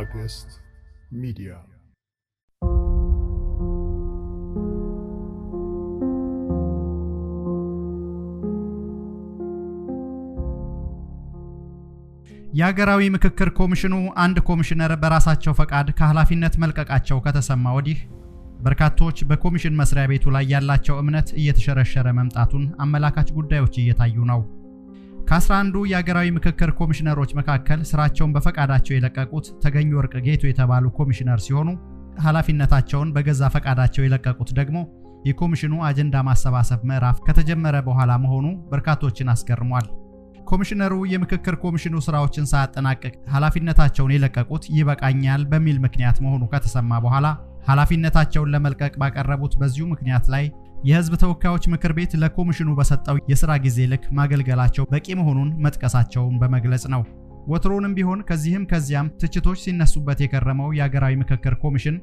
August Media. የሀገራዊ ምክክር ኮሚሽኑ አንድ ኮሚሽነር በራሳቸው ፈቃድ ከኃላፊነት መልቀቃቸው ከተሰማ ወዲህ በርካቶች በኮሚሽን መስሪያ ቤቱ ላይ ያላቸው እምነት እየተሸረሸረ መምጣቱን አመላካች ጉዳዮች እየታዩ ነው። ከ11 የሀገራዊ ምክክር ኮሚሽነሮች መካከል ስራቸውን በፈቃዳቸው የለቀቁት ተገኙ ወርቅ ጌቱ የተባሉ ኮሚሽነር ሲሆኑ ኃላፊነታቸውን በገዛ ፈቃዳቸው የለቀቁት ደግሞ የኮሚሽኑ አጀንዳ ማሰባሰብ ምዕራፍ ከተጀመረ በኋላ መሆኑ በርካቶችን አስገርሟል። ኮሚሽነሩ የምክክር ኮሚሽኑ ስራዎችን ሳያጠናቅቅ ኃላፊነታቸውን የለቀቁት ይበቃኛል በሚል ምክንያት መሆኑ ከተሰማ በኋላ ኃላፊነታቸውን ለመልቀቅ ባቀረቡት በዚሁ ምክንያት ላይ የህዝብ ተወካዮች ምክር ቤት ለኮሚሽኑ በሰጠው የሥራ ጊዜ ልክ ማገልገላቸው በቂ መሆኑን መጥቀሳቸውን በመግለጽ ነው። ወትሮንም ቢሆን ከዚህም ከዚያም ትችቶች ሲነሱበት የከረመው የሀገራዊ ምክክር ኮሚሽን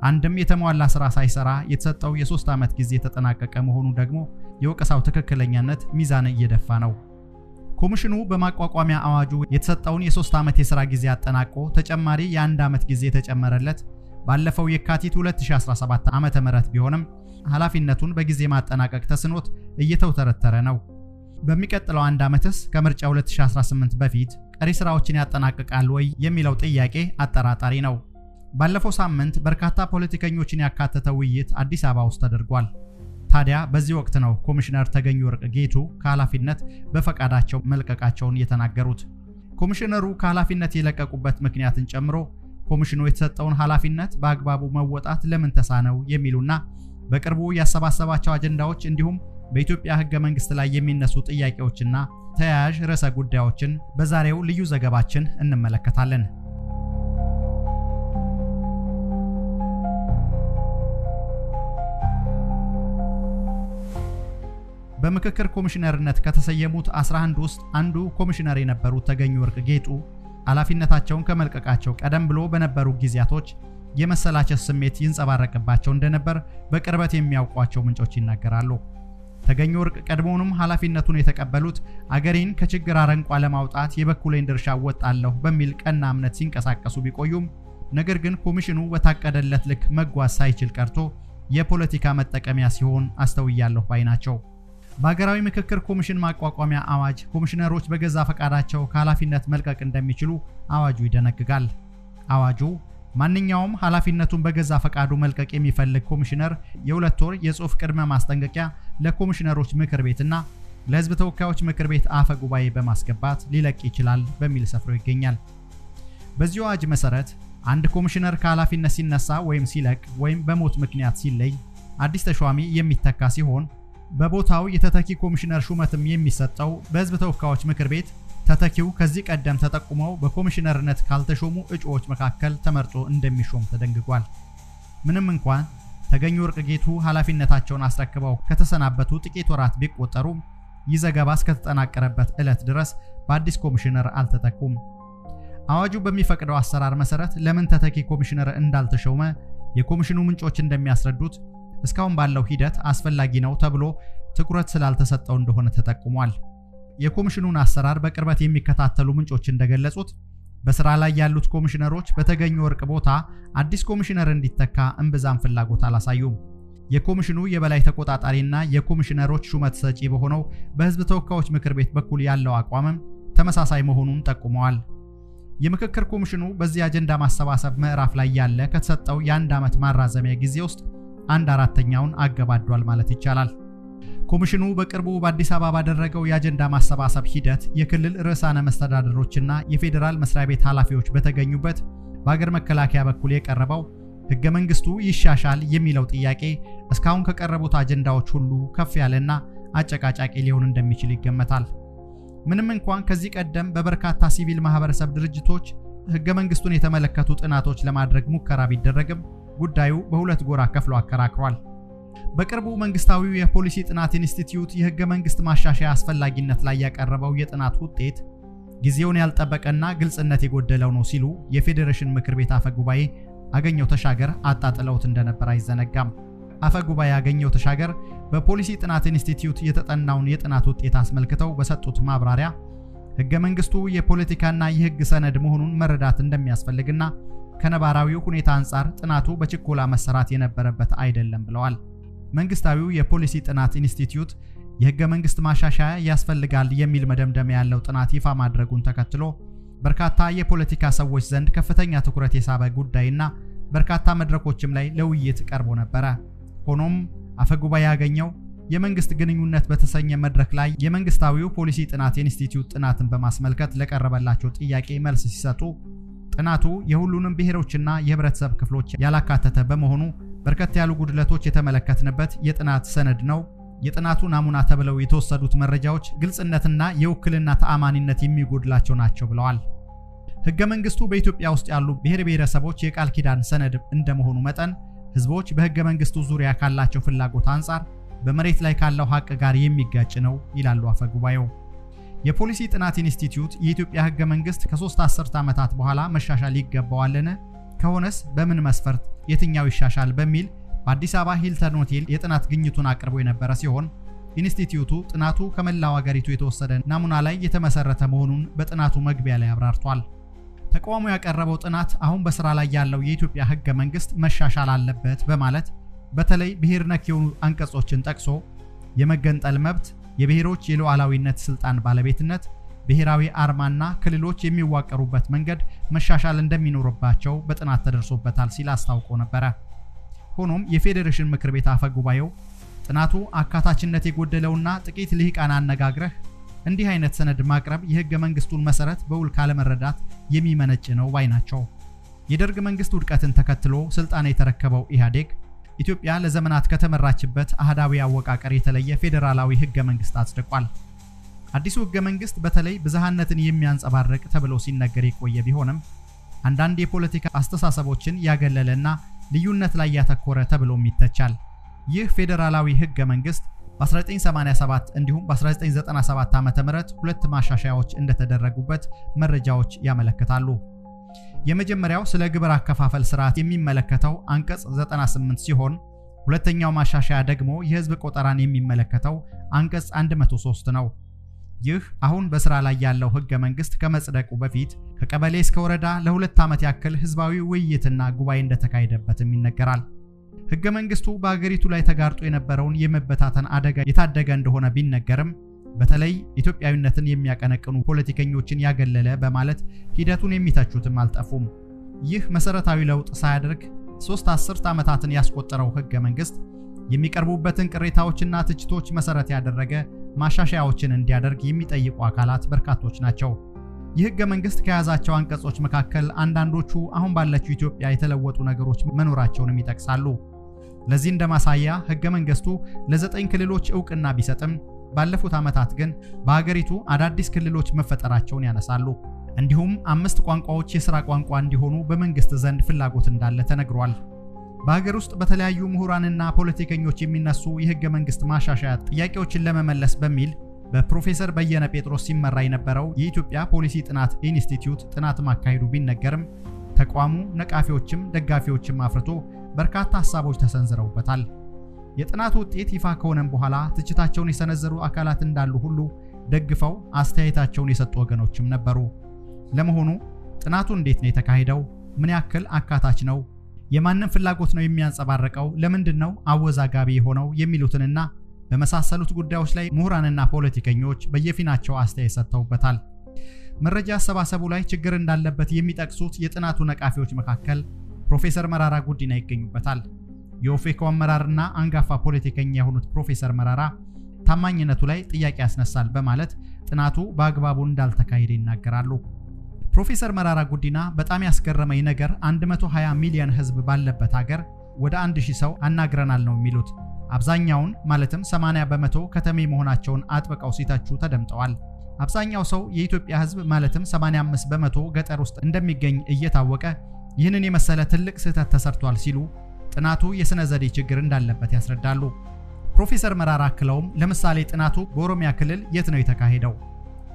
አንድም የተሟላ ስራ ሳይሰራ የተሰጠው የ3 ዓመት ጊዜ ተጠናቀቀ መሆኑ ደግሞ የወቀሳው ትክክለኛነት ሚዛን እየደፋ ነው። ኮሚሽኑ በማቋቋሚያ አዋጁ የተሰጠውን የ3 ዓመት የሥራ ጊዜ አጠናቆ ተጨማሪ የ1 ዓመት ጊዜ ተጨመረለት ባለፈው የካቲት 2017 ዓመተ ምህረት ቢሆንም ኃላፊነቱን በጊዜ ማጠናቀቅ ተስኖት እየተውተረተረ ነው። በሚቀጥለው 1 ዓመትስ ከምርጫ 2018 በፊት ቀሪ ስራዎችን ያጠናቅቃል ወይ የሚለው ጥያቄ አጠራጣሪ ነው። ባለፈው ሳምንት በርካታ ፖለቲከኞችን ያካተተ ውይይት አዲስ አበባ ውስጥ ተደርጓል። ታዲያ በዚህ ወቅት ነው ኮሚሽነር ተገኙ ወርቅ ጌቱ ከኃላፊነት በፈቃዳቸው መልቀቃቸውን የተናገሩት። ኮሚሽነሩ ከኃላፊነት የለቀቁበት ምክንያትን ጨምሮ ኮሚሽኑ የተሰጠውን ኃላፊነት በአግባቡ መወጣት ለምን ተሳነው የሚሉና በቅርቡ ያሰባሰባቸው አጀንዳዎች እንዲሁም በኢትዮጵያ ሕገ መንግስት ላይ የሚነሱ ጥያቄዎችና ተያያዥ ርዕሰ ጉዳዮችን በዛሬው ልዩ ዘገባችን እንመለከታለን። በምክክር ኮሚሽነርነት ከተሰየሙት 11 ውስጥ አንዱ ኮሚሽነር የነበሩት ተገኙ ወርቅ ጌቱ ኃላፊነታቸውን ከመልቀቃቸው ቀደም ብሎ በነበሩ ጊዜያቶች የመሰላቸት ስሜት ይንጸባረቅባቸው እንደነበር በቅርበት የሚያውቋቸው ምንጮች ይናገራሉ። ተገኙ ወርቅ ቀድሞውንም ኃላፊነቱን የተቀበሉት አገሬን ከችግር አረንቋ ለማውጣት የበኩሌን ድርሻ ወጣለሁ በሚል ቀና እምነት ሲንቀሳቀሱ ቢቆዩም ነገር ግን ኮሚሽኑ በታቀደለት ልክ መጓዝ ሳይችል ቀርቶ የፖለቲካ መጠቀሚያ ሲሆን አስተውያለሁ ባይ ናቸው። በሀገራዊ ምክክር ኮሚሽን ማቋቋሚያ አዋጅ ኮሚሽነሮች በገዛ ፈቃዳቸው ከኃላፊነት መልቀቅ እንደሚችሉ አዋጁ ይደነግጋል። አዋጁ ማንኛውም ኃላፊነቱን በገዛ ፈቃዱ መልቀቅ የሚፈልግ ኮሚሽነር የ2 ወር የጽሑፍ ቅድመ ማስጠንቀቂያ ለኮሚሽነሮች ምክር ቤትና ለሕዝብ ተወካዮች ምክር ቤት አፈ ጉባኤ በማስገባት ሊለቅ ይችላል በሚል ሰፍሮ ይገኛል። በዚህ አዋጅ መሰረት አንድ ኮሚሽነር ከኃላፊነት ሲነሳ ወይም ሲለቅ ወይም በሞት ምክንያት ሲለይ አዲስ ተሿሚ የሚተካ ሲሆን በቦታው የተተኪ ኮሚሽነር ሹመትም የሚሰጠው በሕዝብ ተወካዮች ምክር ቤት ተተኪው ከዚህ ቀደም ተጠቁመው በኮሚሽነርነት ካልተሾሙ እጩዎች መካከል ተመርጦ እንደሚሾም ተደንግጓል። ምንም እንኳን ተገኙ ወርቅ ጌቱ ኃላፊነታቸውን አስረክበው ከተሰናበቱ ጥቂት ወራት ቢቆጠሩም ይህ ዘገባ እስከተጠናቀረበት ዕለት ድረስ በአዲስ ኮሚሽነር አልተተኩም። አዋጁ በሚፈቅደው አሰራር መሰረት ለምን ተተኪ ኮሚሽነር እንዳልተሾመ የኮሚሽኑ ምንጮች እንደሚያስረዱት እስካሁን ባለው ሂደት አስፈላጊ ነው ተብሎ ትኩረት ስላልተሰጠው እንደሆነ ተጠቁሟል። የኮሚሽኑን አሰራር በቅርበት የሚከታተሉ ምንጮች እንደገለጹት በስራ ላይ ያሉት ኮሚሽነሮች በተገኙ ወርቅ ቦታ አዲስ ኮሚሽነር እንዲተካ እምብዛም ፍላጎት አላሳዩም። የኮሚሽኑ የበላይ ተቆጣጣሪና የኮሚሽነሮች ሹመት ሰጪ በሆነው በሕዝብ ተወካዮች ምክር ቤት በኩል ያለው አቋምም ተመሳሳይ መሆኑን ጠቁመዋል። የምክክር ኮሚሽኑ በዚህ አጀንዳ ማሰባሰብ ምዕራፍ ላይ ያለ ከተሰጠው የ1 ዓመት ማራዘሚያ ጊዜ ውስጥ 1/4ኛውን አገባዷል ማለት ይቻላል። ኮሚሽኑ በቅርቡ በአዲስ አበባ ባደረገው የአጀንዳ ማሰባሰብ ሂደት የክልል ርዕሳነ መስተዳድሮችና የፌዴራል መስሪያ ቤት ኃላፊዎች በተገኙበት በአገር መከላከያ በኩል የቀረበው ሕገ መንግስቱ ይሻሻል የሚለው ጥያቄ እስካሁን ከቀረቡት አጀንዳዎች ሁሉ ከፍ ያለና አጨቃጫቂ ሊሆን እንደሚችል ይገመታል። ምንም እንኳን ከዚህ ቀደም በበርካታ ሲቪል ማህበረሰብ ድርጅቶች ሕገ መንግስቱን የተመለከቱ ጥናቶች ለማድረግ ሙከራ ቢደረግም ጉዳዩ በሁለት ጎራ ከፍሎ አከራክሯል። በቅርቡ መንግስታዊው የፖሊሲ ጥናት ኢንስቲትዩት የሕገ መንግስት ማሻሻያ አስፈላጊነት ላይ ያቀረበው የጥናት ውጤት ጊዜውን ያልጠበቀና ግልጽነት የጎደለው ነው ሲሉ የፌዴሬሽን ምክር ቤት አፈ ጉባኤ አገኘው ተሻገር አጣጥለውት እንደነበር አይዘነጋም። አፈ ጉባኤ አገኘው ተሻገር በፖሊሲ ጥናት ኢንስቲትዩት የተጠናውን የጥናት ውጤት አስመልክተው በሰጡት ማብራሪያ ሕገ መንግስቱ የፖለቲካና የሕግ ሰነድ መሆኑን መረዳት እንደሚያስፈልግና ከነባራዊው ሁኔታ አንጻር ጥናቱ በችኮላ መሰራት የነበረበት አይደለም ብለዋል። መንግስታዊው የፖሊሲ ጥናት ኢንስቲትዩት የህገ መንግስት ማሻሻያ ያስፈልጋል የሚል መደምደሚያ ያለው ጥናት ይፋ ማድረጉን ተከትሎ በርካታ የፖለቲካ ሰዎች ዘንድ ከፍተኛ ትኩረት የሳበ ጉዳይና በርካታ መድረኮችም ላይ ለውይይት ቀርቦ ነበር። ሆኖም አፈጉባኤ ያገኘው የመንግስት ግንኙነት በተሰኘ መድረክ ላይ የመንግስታዊው ፖሊሲ ጥናት ኢንስቲትዩት ጥናትን በማስመልከት ለቀረበላቸው ጥያቄ መልስ ሲሰጡ ጥናቱ የሁሉንም ብሔሮችና የህብረተሰብ ክፍሎች ያላካተተ በመሆኑ በርከት ያሉ ጉድለቶች የተመለከትንበት የጥናት ሰነድ ነው። የጥናቱ ናሙና ተብለው የተወሰዱት መረጃዎች ግልጽነትና የውክልና ተአማኒነት የሚጎድላቸው ናቸው ብለዋል። ህገ መንግስቱ በኢትዮጵያ ውስጥ ያሉ ብሔር ብሔረሰቦች የቃል ኪዳን ሰነድ እንደመሆኑ መጠን ህዝቦች በህገ መንግስቱ ዙሪያ ካላቸው ፍላጎት አንጻር በመሬት ላይ ካለው ሀቅ ጋር የሚጋጭ ነው ይላሉ አፈጉባኤው። የፖሊሲ ጥናት ኢንስቲትዩት የኢትዮጵያ ህገ መንግስት ከ3 አስርት ዓመታት በኋላ መሻሻል ይገባዋልን? ከሆነስ በምን መስፈርት የትኛው ይሻሻል? በሚል በአዲስ አበባ ሂልተን ሆቴል የጥናት ግኝቱን አቅርቦ የነበረ ሲሆን ኢንስቲትዩቱ ጥናቱ ከመላው ሀገሪቱ የተወሰደ ናሙና ላይ የተመሰረተ መሆኑን በጥናቱ መግቢያ ላይ አብራርቷል። ተቋሙ ያቀረበው ጥናት አሁን በስራ ላይ ያለው የኢትዮጵያ ህገ መንግስት መሻሻል አለበት በማለት በተለይ ብሔር ነክ የሆኑ አንቀጾችን ጠቅሶ የመገንጠል መብት፣ የብሔሮች የሉዓላዊነት ስልጣን ባለቤትነት፣ ብሔራዊ አርማና ክልሎች የሚዋቀሩበት መንገድ መሻሻል እንደሚኖርባቸው በጥናት ተደርሶበታል ሲል አስታውቆ ነበር። ሆኖም የፌዴሬሽን ምክር ቤት አፈጉባኤው ጥናቱ አካታችነት የጎደለውና ጥቂት ልሂቃን አነጋግረህ እንዲህ አይነት ሰነድ ማቅረብ የህገ መንግስቱን መሰረት በውል ካለመረዳት የሚመነጭ ነው ባይ ናቸው። የደርግ መንግስት ውድቀትን ተከትሎ ስልጣን የተረከበው ኢህአዴግ ኢትዮጵያ ለዘመናት ከተመራችበት አህዳዊ አወቃቀር የተለየ ፌዴራላዊ ህገ መንግስት አጽድቋል። አዲሱ ህገ መንግስት በተለይ ብዝሃነትን የሚያንጸባርቅ ተብሎ ሲነገር የቆየ ቢሆንም አንዳንድ የፖለቲካ አስተሳሰቦችን ያገለለና ልዩነት ላይ ያተኮረ ተብሎም ይተቻል። ይህ ፌዴራላዊ ህገ መንግስት በ1987 እንዲሁም በ1997 ዓ.ም ሁለት ማሻሻያዎች እንደተደረጉበት መረጃዎች ያመለክታሉ። የመጀመሪያው ስለ ግብር አከፋፈል ስርዓት የሚመለከተው አንቀጽ 98 ሲሆን ሁለተኛው ማሻሻያ ደግሞ የህዝብ ቆጠራን የሚመለከተው አንቀጽ 103 ነው። ይህ አሁን በስራ ላይ ያለው ህገ መንግስት ከመጽደቁ በፊት ከቀበሌ እስከ ወረዳ ለ2 ዓመት ያክል ህዝባዊ ውይይትና ጉባኤ እንደተካሄደበትም ይነገራል። ህገ መንግስቱ በአገሪቱ ላይ ተጋርጦ የነበረውን የመበታተን አደጋ የታደገ እንደሆነ ቢነገርም በተለይ ኢትዮጵያዊነትን የሚያቀነቅኑ ፖለቲከኞችን ያገለለ በማለት ሂደቱን የሚተቹትም አልጠፉም። ይህ መሰረታዊ ለውጥ ሳያደርግ 3 አስርት ዓመታትን ያስቆጠረው ህገ መንግስት የሚቀርቡበትን ቅሬታዎችና ትችቶች መሰረት ያደረገ ማሻሻያዎችን እንዲያደርግ የሚጠይቁ አካላት በርካቶች ናቸው። የህገ መንግስት ከያዛቸው አንቀጾች መካከል አንዳንዶቹ አሁን ባለችው ኢትዮጵያ የተለወጡ ነገሮች መኖራቸውንም ይጠቅሳሉ። ለዚህ እንደማሳያ ህገ መንግስቱ ለ9 ክልሎች ዕውቅና ቢሰጥም ባለፉት ዓመታት ግን በአገሪቱ አዳዲስ ክልሎች መፈጠራቸውን ያነሳሉ። እንዲሁም 5 ቋንቋዎች የሥራ ቋንቋ እንዲሆኑ በመንግስት ዘንድ ፍላጎት እንዳለ ተነግሯል። በአገር ውስጥ በተለያዩ ምሁራንና ፖለቲከኞች የሚነሱ የህገ መንግስት ማሻሻያ ጥያቄዎችን ለመመለስ በሚል በፕሮፌሰር በየነ ጴጥሮስ ሲመራ የነበረው የኢትዮጵያ ፖሊሲ ጥናት ኢንስቲትዩት ጥናት ማካሄዱ ቢነገርም ተቋሙ ነቃፊዎችም ደጋፊዎችም አፍርቶ በርካታ ሐሳቦች ተሰንዝረውበታል። የጥናቱ ውጤት ይፋ ከሆነም በኋላ ትችታቸውን የሰነዘሩ አካላት እንዳሉ ሁሉ ደግፈው አስተያየታቸውን የሰጡ ወገኖችም ነበሩ። ለመሆኑ ጥናቱ እንዴት ነው የተካሄደው? ምን ያክል አካታች ነው? የማንን ፍላጎት ነው የሚያንጸባርቀው? ለምንድነው አወዛጋቢ የሆነው? የሚሉትንና በመሳሰሉት ጉዳዮች ላይ ምሁራንና ፖለቲከኞች በየፊናቸው አስተያየት ሰጥተውበታል። መረጃ አሰባሰቡ ላይ ችግር እንዳለበት የሚጠቅሱት የጥናቱ ነቃፊዎች መካከል ፕሮፌሰር መራራ ጉዲና ይገኙበታል። የኦፌኮ አመራርና አንጋፋ ፖለቲከኛ የሆኑት ፕሮፌሰር መራራ ታማኝነቱ ላይ ጥያቄ ያስነሳል በማለት ጥናቱ በአግባቡ እንዳልተካሄደ ይናገራሉ። ፕሮፌሰር መራራ ጉዲና በጣም ያስገረመኝ ነገር 120 ሚሊዮን ህዝብ ባለበት ሀገር ወደ 1000 ሰው አናግረናል ነው የሚሉት። አብዛኛውን ማለትም 80% ከተሜ መሆናቸውን አጥብቀው ሲተቹ ተደምጠዋል። አብዛኛው ሰው የኢትዮጵያ ህዝብ ማለትም 85% ገጠር ውስጥ እንደሚገኝ እየታወቀ ይህንን የመሰለ ትልቅ ስህተት ተሰርቷል ሲሉ ጥናቱ የስነ ዘዴ ችግር እንዳለበት ያስረዳሉ። ፕሮፌሰር መራራ አክለውም ለምሳሌ ጥናቱ በኦሮሚያ ክልል የት ነው የተካሄደው?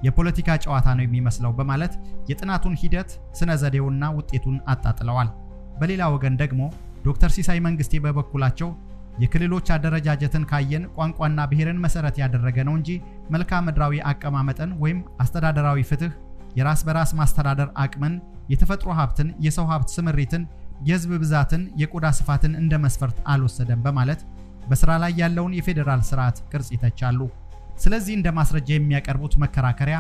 የፖለቲካ ጨዋታ ነው የሚመስለው በማለት የጥናቱን ሂደት ስነ ዘዴውና ውጤቱን አጣጥለዋል። በሌላ ወገን ደግሞ ዶክተር ሲሳይ መንግስቴ በበኩላቸው የክልሎች አደረጃጀትን ካየን ቋንቋና ብሔርን መሰረት ያደረገ ነው እንጂ መልክዓ ምድራዊ አቀማመጥን ወይም አስተዳደራዊ ፍትህ የራስ በራስ ማስተዳደር አቅምን፣ የተፈጥሮ ሀብትን፣ የሰው ሀብት ስምሪትን፣ የህዝብ ብዛትን፣ የቆዳ ስፋትን እንደ መስፈርት አልወሰደም በማለት በስራ ላይ ያለውን የፌዴራል ስርዓት ቅርጽ ይተቻሉ። ስለዚህ እንደ ማስረጃ የሚያቀርቡት መከራከሪያ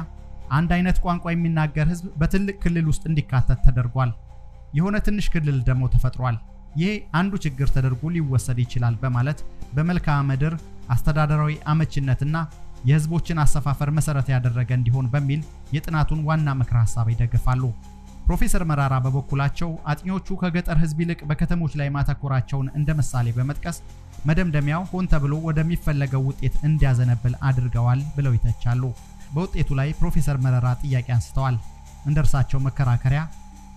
አንድ አይነት ቋንቋ የሚናገር ህዝብ በትልቅ ክልል ውስጥ እንዲካተት ተደርጓል፣ የሆነ ትንሽ ክልል ደግሞ ተፈጥሯል። ይሄ አንዱ ችግር ተደርጎ ሊወሰድ ይችላል በማለት በመልክዓ ምድር አስተዳደራዊ አመቺነትና የህዝቦችን አሰፋፈር መሰረት ያደረገ እንዲሆን በሚል የጥናቱን ዋና ምክረ ሐሳብ ይደግፋሉ። ፕሮፌሰር መራራ በበኩላቸው አጥኚዎቹ ከገጠር ህዝብ ይልቅ በከተሞች ላይ ማተኮራቸውን እንደ ምሳሌ በመጥቀስ መደምደሚያው ሆን ተብሎ ወደሚፈለገው ውጤት እንዲያዘነብል አድርገዋል ብለው ይተቻሉ። በውጤቱ ላይ ፕሮፌሰር መራራ ጥያቄ አንስተዋል። እንደርሳቸው መከራከሪያ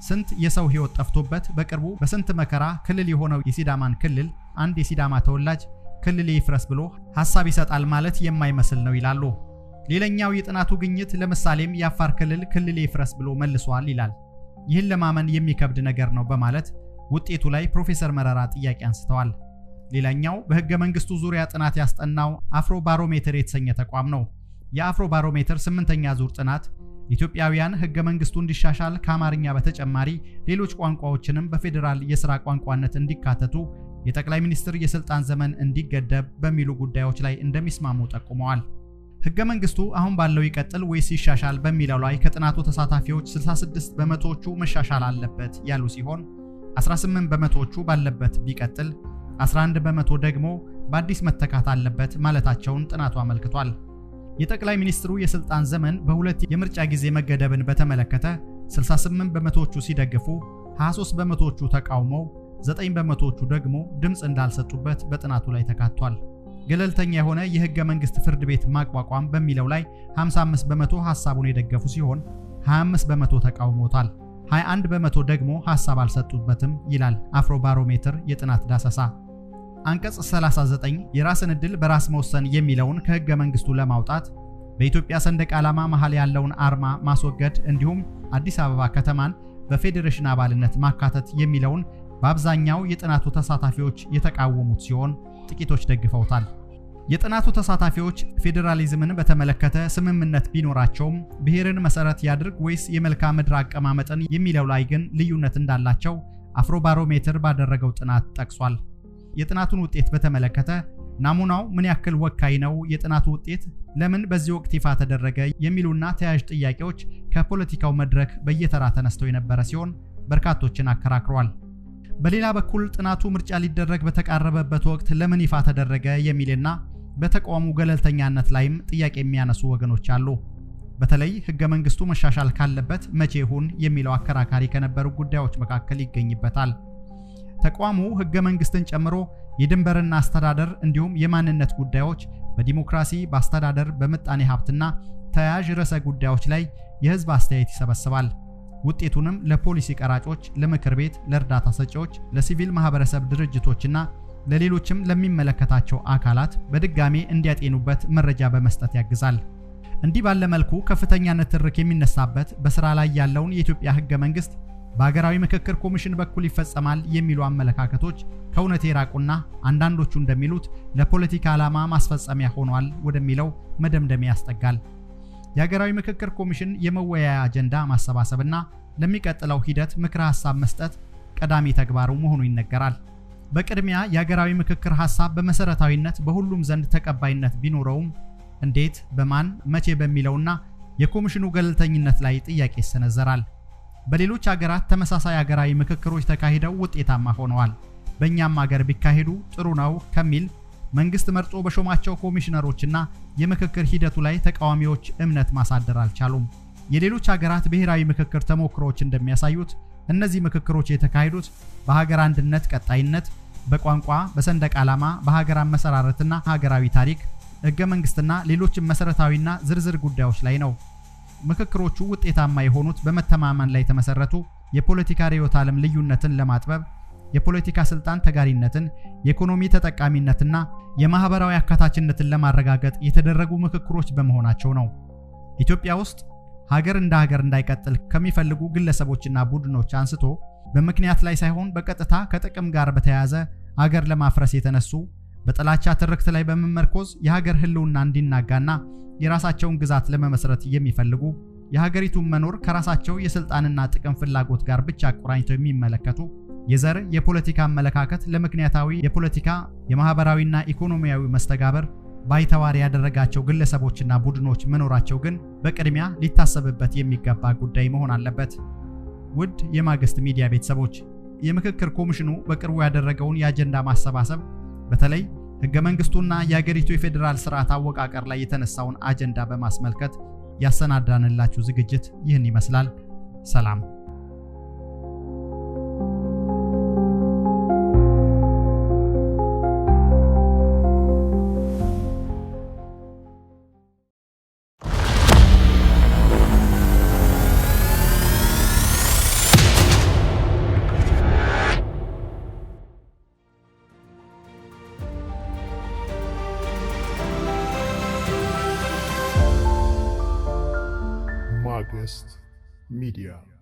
ስንት የሰው ህይወት ጠፍቶበት በቅርቡ በስንት መከራ ክልል የሆነው የሲዳማን ክልል አንድ የሲዳማ ተወላጅ ክልል ይፍረስ ብሎ ሐሳብ ይሰጣል ማለት የማይመስል ነው ይላሉ። ሌላኛው የጥናቱ ግኝት ለምሳሌም የአፋር ክልል ይፍረስ ብሎ መልሷል ይላል። ይህን ለማመን የሚከብድ ነገር ነው በማለት ውጤቱ ላይ ፕሮፌሰር መራራ ጥያቄ አንስተዋል። ሌላኛው በህገ መንግስቱ ዙሪያ ጥናት ያስጠናው አፍሮ ባሮሜትር የተሰኘ ተቋም ነው። የአፍሮ ባሮሜትር 8ኛ ዙር ጥናት ኢትዮጵያውያን ህገ መንግስቱ እንዲሻሻል ከአማርኛ በተጨማሪ ሌሎች ቋንቋዎችንም በፌዴራል የሥራ ቋንቋነት እንዲካተቱ የጠቅላይ ሚኒስትር የስልጣን ዘመን እንዲገደብ በሚሉ ጉዳዮች ላይ እንደሚስማሙ ጠቁመዋል። ህገ መንግስቱ አሁን ባለው ይቀጥል ወይስ ይሻሻል በሚለው ላይ ከጥናቱ ተሳታፊዎች 66 በመቶዎቹ መሻሻል አለበት ያሉ ሲሆን 18 በመቶዎቹ ባለበት ቢቀጥል 11 በመቶ ደግሞ በአዲስ መተካት አለበት ማለታቸውን ጥናቱ አመልክቷል። የጠቅላይ ሚኒስትሩ የስልጣን ዘመን በሁለት የምርጫ ጊዜ መገደብን በተመለከተ 68 በመቶዎቹ ሲደግፉ 23 በመቶዎቹ ተቃውመው 9 በመቶዎቹ ደግሞ ድምጽ እንዳልሰጡበት በጥናቱ ላይ ተካቷል። ገለልተኛ የሆነ የህገ መንግስት ፍርድ ቤት ማቋቋም በሚለው ላይ 55 በመቶ ሐሳቡን የደገፉ ሲሆን 25 በመቶ ተቃውሞታል። 21 በመቶ ደግሞ ሐሳብ አልሰጡበትም ይላል አፍሮ ባሮሜትር የጥናት ዳሰሳ። አንቀጽ 39 የራስን ዕድል በራስ መወሰን የሚለውን ከህገ መንግስቱ ለማውጣት በኢትዮጵያ ሰንደቅ ዓላማ መሃል ያለውን አርማ ማስወገድ እንዲሁም አዲስ አበባ ከተማን በፌዴሬሽን አባልነት ማካተት የሚለውን በአብዛኛው የጥናቱ ተሳታፊዎች የተቃወሙት ሲሆን ጥቂቶች ደግፈውታል። የጥናቱ ተሳታፊዎች ፌዴራሊዝምን በተመለከተ ስምምነት ቢኖራቸውም ብሔርን መሰረት ያድርግ ወይስ የመልክዓ ምድር አቀማመጥን የሚለው ላይ ግን ልዩነት እንዳላቸው አፍሮ ባሮሜትር ባደረገው ጥናት ጠቅሷል። የጥናቱን ውጤት በተመለከተ ናሙናው ምን ያክል ወካይ ነው፣ የጥናቱ ውጤት ለምን በዚህ ወቅት ይፋ ተደረገ የሚሉና ተያያዥ ጥያቄዎች ከፖለቲካው መድረክ በየተራ ተነስተው የነበረ ሲሆን በርካቶችን አከራክሯል። በሌላ በኩል ጥናቱ ምርጫ ሊደረግ በተቃረበበት ወቅት ለምን ይፋ ተደረገ የሚልና በተቋሙ ገለልተኛነት ላይም ጥያቄ የሚያነሱ ወገኖች አሉ። በተለይ ህገ መንግስቱ መሻሻል ካለበት መቼ ይሁን የሚለው አከራካሪ ከነበሩ ጉዳዮች መካከል ይገኝበታል። ተቋሙ ህገ መንግስትን ጨምሮ የድንበርና አስተዳደር እንዲሁም የማንነት ጉዳዮች በዲሞክራሲ፣ በአስተዳደር፣ በምጣኔ ሀብትና ተያያዥ ርዕሰ ጉዳዮች ላይ የህዝብ አስተያየት ይሰበስባል። ውጤቱንም ለፖሊሲ ቀራጮች፣ ለምክር ቤት፣ ለእርዳታ ሰጪዎች፣ ለሲቪል ማህበረሰብ ድርጅቶችና ለሌሎችም ለሚመለከታቸው አካላት በድጋሜ እንዲያጤኑበት መረጃ በመስጠት ያግዛል። እንዲህ ባለ መልኩ ከፍተኛ ንትርክ የሚነሳበት በስራ ላይ ያለውን የኢትዮጵያ ህገ መንግስት በሀገራዊ ምክክር ኮሚሽን በኩል ይፈጸማል የሚሉ አመለካከቶች ከእውነት የራቁና አንዳንዶቹ እንደሚሉት ለፖለቲካ ዓላማ ማስፈጸሚያ ሆኗል ወደሚለው መደምደሚያ ያስጠጋል። የሀገራዊ ምክክር ኮሚሽን የመወያያ አጀንዳ ማሰባሰብና ለሚቀጥለው ሂደት ምክረ ሐሳብ መስጠት ቀዳሚ ተግባሩ መሆኑ ይነገራል። በቅድሚያ የሀገራዊ ምክክር ሐሳብ በመሰረታዊነት በሁሉም ዘንድ ተቀባይነት ቢኖረውም እንዴት፣ በማን፣ መቼ በሚለውና የኮሚሽኑ ገለልተኝነት ላይ ጥያቄ ይሰነዘራል። በሌሎች ሀገራት ተመሳሳይ ሀገራዊ ምክክሮች ተካሂደው ውጤታማ ሆነዋል። በእኛም ሀገር ቢካሄዱ ጥሩ ነው ከሚል መንግስት መርጦ በሾማቸው ኮሚሽነሮችና የምክክር ሂደቱ ላይ ተቃዋሚዎች እምነት ማሳደር አልቻሉም። የሌሎች ሀገራት ብሔራዊ ምክክር ተሞክሮች እንደሚያሳዩት እነዚህ ምክክሮች የተካሄዱት በሀገር አንድነት ቀጣይነት፣ በቋንቋ፣ በሰንደቅ ዓላማ፣ በሀገር አመሰራረትና ሀገራዊ ታሪክ፣ ህገ መንግስትና ሌሎችም መሰረታዊና ዝርዝር ጉዳዮች ላይ ነው። ምክክሮቹ ውጤታማ የሆኑት በመተማመን ላይ የተመሰረቱ የፖለቲካ ርዕዮተ ዓለም ልዩነትን ለማጥበብ፣ የፖለቲካ ስልጣን ተጋሪነትን፣ የኢኮኖሚ ተጠቃሚነትና የማህበራዊ አካታችነትን ለማረጋገጥ የተደረጉ ምክክሮች በመሆናቸው ነው። ኢትዮጵያ ውስጥ ሀገር እንደ ሀገር እንዳይቀጥል ከሚፈልጉ ግለሰቦችና ቡድኖች አንስቶ በምክንያት ላይ ሳይሆን በቀጥታ ከጥቅም ጋር በተያያዘ ሀገር ለማፍረስ የተነሱ በጥላቻ ትርክት ላይ በመመርኮዝ የሀገር ህልውና እንዲናጋና የራሳቸውን ግዛት ለመመስረት የሚፈልጉ የሀገሪቱን መኖር ከራሳቸው የስልጣንና ጥቅም ፍላጎት ጋር ብቻ አቆራኝተው የሚመለከቱ የዘር የፖለቲካ አመለካከት ለምክንያታዊ የፖለቲካ የማህበራዊና ኢኮኖሚያዊ መስተጋብር ባይተዋር ያደረጋቸው ግለሰቦችና ቡድኖች መኖራቸው ግን በቅድሚያ ሊታሰብበት የሚገባ ጉዳይ መሆን አለበት። ውድ የማግስት ሚዲያ ቤተሰቦች፣ የምክክር ኮሚሽኑ በቅርቡ ያደረገውን የአጀንዳ ማሰባሰብ በተለይ ህገ መንግስቱና የሀገሪቱ የፌዴራል ስርዓት አወቃቀር ላይ የተነሳውን አጀንዳ በማስመልከት ያሰናዳንላችሁ ዝግጅት ይህን ይመስላል። ሰላም። Magisth Media.